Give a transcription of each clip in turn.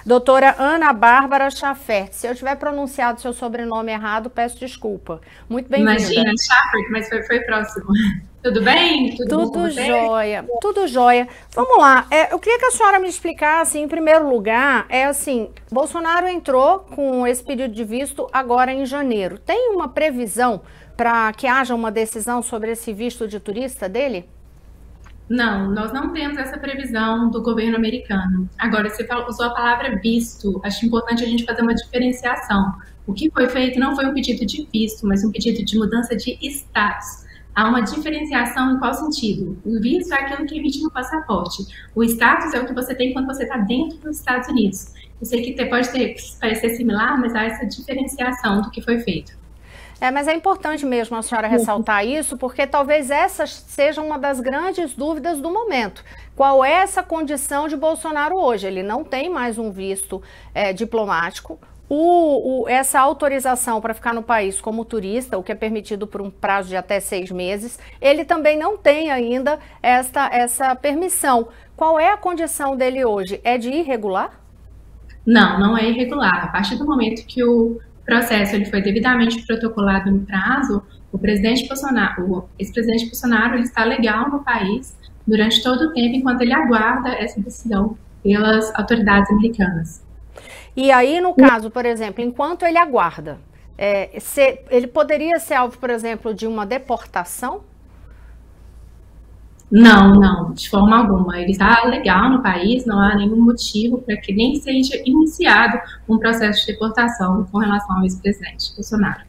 Doutora Ana Bárbara Schaffert. Se eu tiver pronunciado seu sobrenome errado, peço desculpa. Muito bem-vinda. Imagina, Schaffert, mas foi próximo. Tudo bem? Tudo jóia, tudo jóia. Vamos lá, eu queria que a senhora me explicasse, em primeiro lugar, Bolsonaro entrou com esse pedido de visto agora em janeiro. Tem uma previsão para que haja uma decisão sobre esse visto de turista dele? Não, nós não temos essa previsão do governo americano. Agora, você usou a palavra visto, acho importante a gente fazer uma diferenciação. O que foi feito não foi um pedido de visto, mas um pedido de mudança de status. Há uma diferenciação em qual sentido? O visto é aquilo que emite no passaporte. O status é o que você tem quando você está dentro dos Estados Unidos. Eu sei que pode parecer similar, mas há essa diferenciação do que foi feito. Mas é importante mesmo a senhora ressaltar isso, porque talvez essa seja uma das grandes dúvidas do momento. Qual é essa condição de Bolsonaro hoje? Ele não tem mais um visto diplomático. Essa autorização para ficar no país como turista, o que é permitido por um prazo de até 6 meses, ele também não tem ainda essa permissão. Qual é a condição dele hoje? É de irregular? Não, não é irregular. A partir do momento que o processo ele foi devidamente protocolado no prazo, o ex-presidente Bolsonaro, ele está legal no país durante todo o tempo, enquanto ele aguarda essa decisão pelas autoridades americanas. E aí, no caso, por exemplo, enquanto ele aguarda, ele poderia ser alvo, por exemplo, de uma deportação? Não, de forma alguma. Ele está legal no país, não há nenhum motivo para que nem seja iniciado um processo de deportação com relação ao ex-presidente Bolsonaro.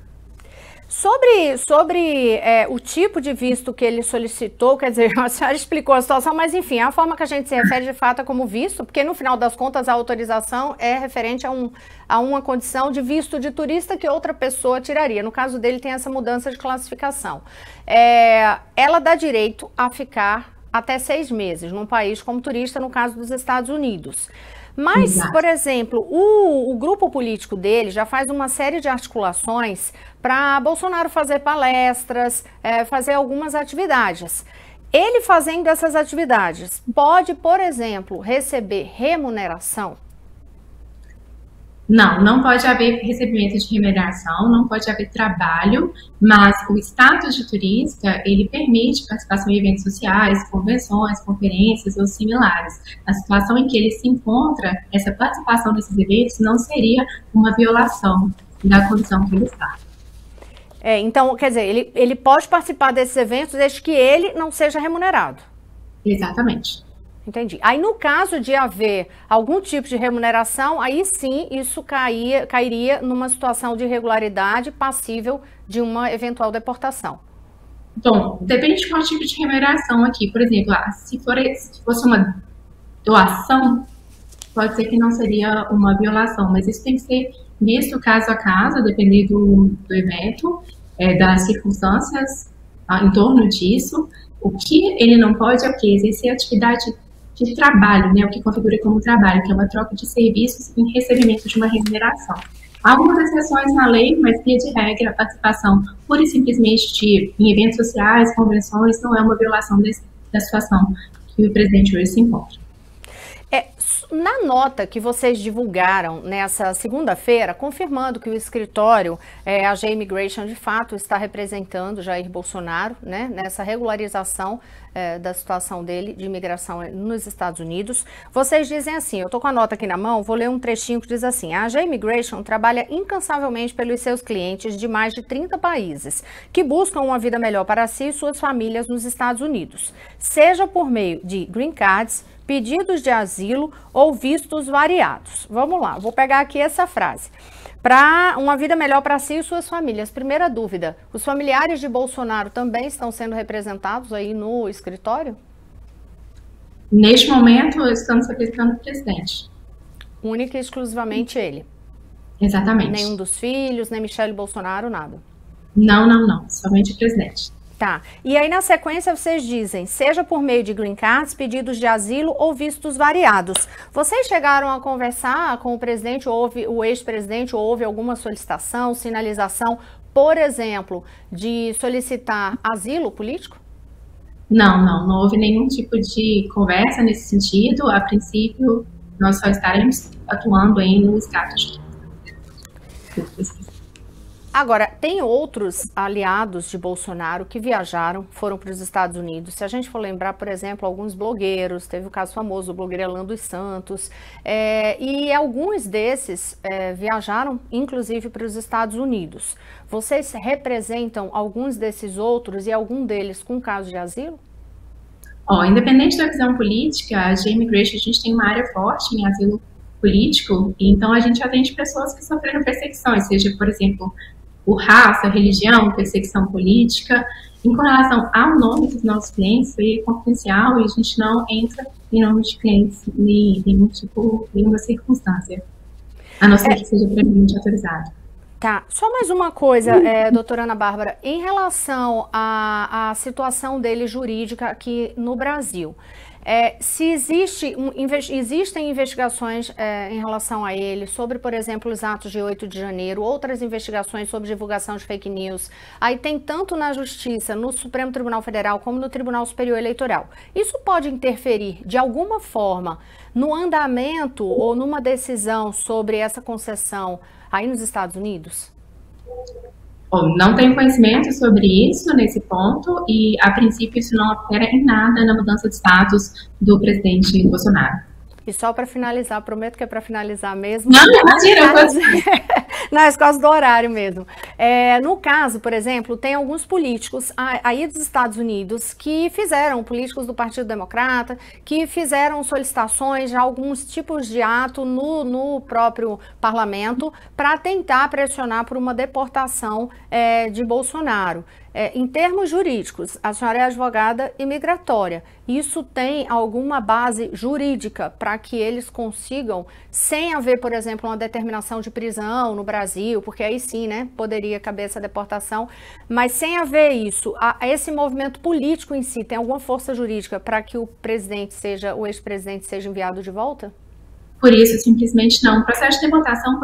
Sobre o tipo de visto que ele solicitou, quer dizer, a senhora explicou a situação, mas enfim, a forma que a gente se refere de fato é como visto, porque no final das contas a autorização é referente a uma condição de visto de turista que outra pessoa tiraria. No caso dele tem essa mudança de classificação. Ela dá direito a ficar até 6 meses num país como turista, no caso dos Estados Unidos. Mas, exato, por exemplo, o grupo político dele já faz uma série de articulações para Bolsonaro fazer palestras, fazer algumas atividades. Ele fazendo essas atividades pode, por exemplo, receber remuneração? Não pode haver recebimento de remuneração, não pode haver trabalho, mas o status de turista, ele permite participação em eventos sociais, convenções, conferências ou similares. A situação em que ele se encontra, essa participação nesses eventos não seria uma violação da condição que ele está. Então, quer dizer, ele pode participar desses eventos desde que ele não seja remunerado. Exatamente. Entendi. Aí, no caso de haver algum tipo de remuneração, aí sim isso cairia numa situação de irregularidade passível de uma eventual deportação. Bom, depende de qual tipo de remuneração aqui. Por exemplo, se fosse uma doação, pode ser que não seria uma violação, mas isso tem que ser visto caso a caso, dependendo do evento, das circunstâncias em torno disso. O que ele não pode é o quê? Exercer atividade de trabalho, né, o que configura como trabalho, que é uma troca de serviços em recebimento de uma remuneração. Há algumas exceções na lei, mas, via de regra, a participação pura e simplesmente em eventos sociais, convenções, não é uma violação da situação que o presidente hoje se encontra. Na nota que vocês divulgaram nessa segunda-feira, confirmando que o escritório, a G-Immigration, de fato está representando Jair Bolsonaro, né, nessa regularização da situação dele de imigração nos Estados Unidos, vocês dizem assim, eu estou com a nota aqui na mão, vou ler um trechinho que diz assim: a G-Immigration trabalha incansavelmente pelos seus clientes de mais de 30 países, que buscam uma vida melhor para si e suas famílias nos Estados Unidos, seja por meio de green cards, pedidos de asilo ou vistos variados. Vamos lá, vou pegar aqui essa frase. Para uma vida melhor para si e suas famílias. Primeira dúvida, os familiares de Bolsonaro também estão sendo representados aí no escritório? Neste momento, estamos representando o presidente. Única e exclusivamente ele? Exatamente. Nenhum dos filhos, nem Michele Bolsonaro, nada? Não, somente o presidente. Tá, e aí na sequência vocês dizem, seja por meio de green cards, pedidos de asilo ou vistos variados. Vocês chegaram a conversar com o presidente, o ex-presidente, houve alguma solicitação, sinalização, por exemplo, de solicitar asilo político? Não houve nenhum tipo de conversa nesse sentido. A princípio, nós só estaremos atuando aí no status. Agora, tem outros aliados de Bolsonaro que viajaram, foram para os Estados Unidos. Se a gente for lembrar, por exemplo, alguns blogueiros, teve o caso famoso do blogueiro Alan dos Santos, e alguns desses viajaram, inclusive, para os Estados Unidos. Vocês representam alguns desses outros e algum deles com caso de asilo? Independente da visão política, a G-Immigration, a gente tem uma área forte em asilo político, então a gente atende pessoas que sofreram perseguições, seja, por exemplo, por raça, religião, perseguição política. Em relação ao nome dos nossos clientes, é confidencial e a gente não entra em nome de clientes em nenhuma circunstância, a não ser que seja previamente autorizado. Tá, só mais uma coisa, doutora Ana Bárbara, em relação à situação dele jurídica aqui no Brasil, se existem investigações em relação a ele sobre, por exemplo, os atos de 8 de janeiro, outras investigações sobre divulgação de fake news, aí tem tanto na Justiça, no Supremo Tribunal Federal, como no Tribunal Superior Eleitoral. Isso pode interferir, de alguma forma, no andamento ou numa decisão sobre essa concessão aí nos Estados Unidos? Não tenho conhecimento sobre isso nesse ponto e, a princípio, isso não altera em nada na mudança de status do presidente Bolsonaro. E só para finalizar, prometo que é para finalizar mesmo. Não, imagina. Não, é por causa do horário mesmo. No caso, por exemplo, tem alguns políticos aí dos Estados Unidos que fizeram, políticos do Partido Democrata, que fizeram solicitações de alguns tipos de ato no próprio parlamento para tentar pressionar por uma deportação de Bolsonaro. Em termos jurídicos, a senhora é advogada imigratória. Isso tem alguma base jurídica para que eles consigam, sem haver, por exemplo, uma determinação de prisão no Brasil, porque aí sim, né, poderia caber essa deportação, mas sem haver isso, esse movimento político em si tem alguma força jurídica para que o ex-presidente seja enviado de volta? Por isso, simplesmente não. O processo de deportação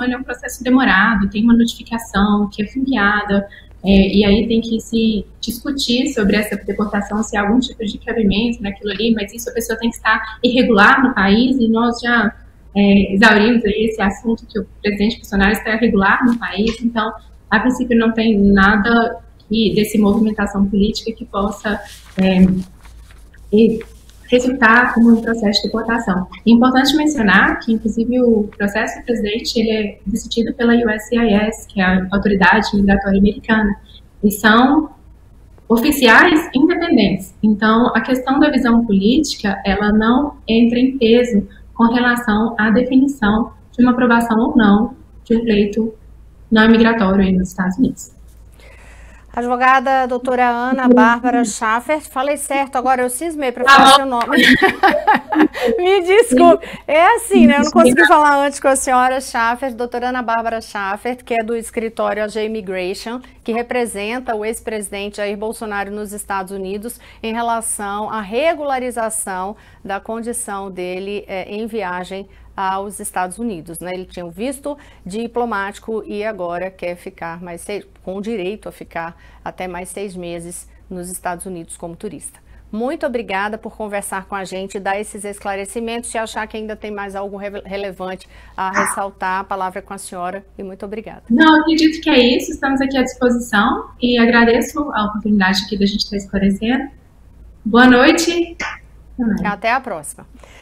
ele é um processo demorado, tem uma notificação que é enviada, e aí tem que se discutir sobre essa deportação, se há algum tipo de cabimento naquilo ali, mas isso a pessoa tem que estar irregular no país, e nós já exaurimos esse assunto que o presidente Bolsonaro está irregular no país, então, a princípio, não tem nada desse movimentação política que possa resultar em um processo de deportação. É importante mencionar que, inclusive, o processo do presidente ele é decidido pela USCIS, que é a Autoridade Migratória Americana, e são oficiais independentes. Então, a questão da visão política, ela não entra em peso com relação à definição de uma aprovação ou não de um pleito não migratório aí nos Estados Unidos. Advogada doutora Ana Bárbara Schaffert, falei certo agora, eu cismei para falar seu nome. Me desculpe, é assim, né? Eu não consegui falar antes com a senhora Schaffert, doutora Ana Bárbara Schaffert, que é do escritório AG Immigration, que representa o ex-presidente Jair Bolsonaro nos Estados Unidos em relação à regularização da condição dele em viagem aos Estados Unidos, né? Ele tinha um visto diplomático e agora quer ficar com o direito a ficar até mais 6 meses nos Estados Unidos como turista. Muito obrigada por conversar com a gente, dar esses esclarecimentos. Se achar que ainda tem mais algo relevante a ressaltar, a palavra é com a senhora e muito obrigada. Não, acredito que é isso, estamos aqui à disposição e agradeço a oportunidade aqui da gente estar esclarecendo. Boa noite. Até a próxima.